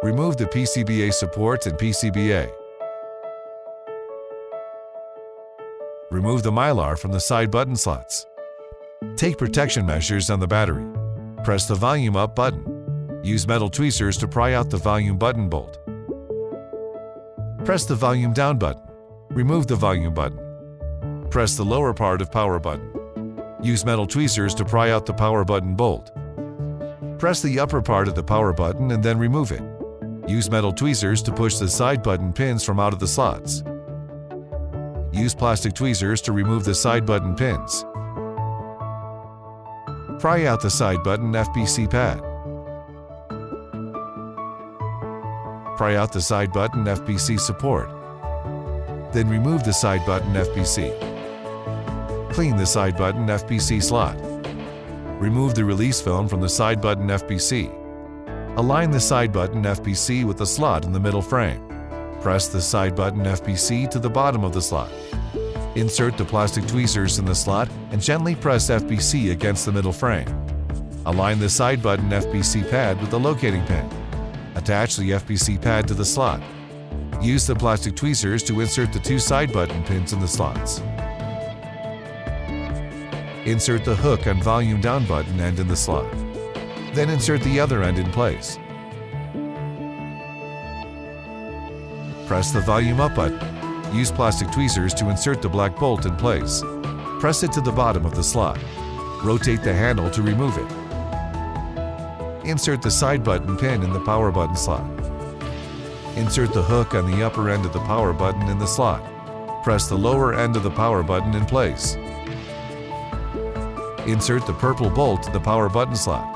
Remove the PCBA supports and PCBA. Remove the Mylar from the side button slots. Take protection measures on the battery. Press the volume up button. Use metal tweezers to pry out the volume button bolt. Press the volume down button. Remove the volume button. Press the lower part of power button. Use metal tweezers to pry out the power button bolt. Press the upper part of the power button and then remove it. Use metal tweezers to push the side button pins from out of the slots. Use plastic tweezers to remove the side button pins. Pry out the side button FPC pad. Pry out the side button FPC support. Then remove the side button FPC. Clean the side button FPC slot. Remove the release film from the side button FPC. Align the side button FPC with the slot in the middle frame. Press the side button FPC to the bottom of the slot. Insert the plastic tweezers in the slot and gently press FPC against the middle frame. Align the side button FPC pad with the locating pin. Attach the FPC pad to the slot. Use the plastic tweezers to insert the two side button pins in the slots. Insert the hook and volume down button end in the slot. Then insert the other end in place. Press the volume up button. Use plastic tweezers to insert the black bolt in place. Press it to the bottom of the slot. Rotate the handle to remove it. Insert the side button pin in the power button slot. Insert the hook on the upper end of the power button in the slot. Press the lower end of the power button in place. Insert the purple bolt to the power button slot.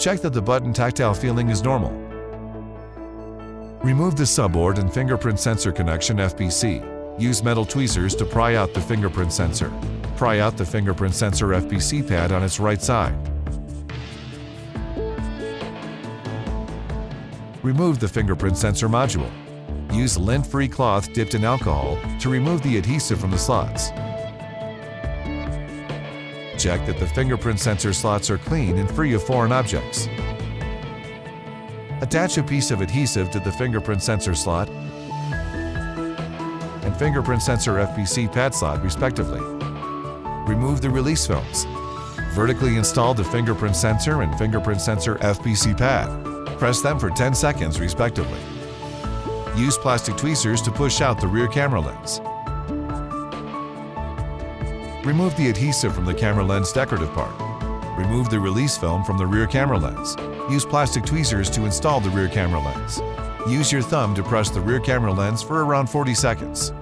Check that the button tactile feeling is normal. Remove the subboard and fingerprint sensor connection FPC. Use metal tweezers to pry out the fingerprint sensor. Pry out the fingerprint sensor FPC pad on its right side. Remove the fingerprint sensor module. Use lint-free cloth dipped in alcohol to remove the adhesive from the slots. Check that the fingerprint sensor slots are clean and free of foreign objects. Attach a piece of adhesive to the fingerprint sensor slot and fingerprint sensor FPC pad slot respectively. Remove the release films. Vertically install the fingerprint sensor and fingerprint sensor FPC pad. Press them for 10 seconds respectively. Use plastic tweezers to push out the rear camera lens. Remove the adhesive from the camera lens decorative part. Remove the release film from the rear camera lens. Use plastic tweezers to install the rear camera lens. Use your thumb to press the rear camera lens for around 40 seconds.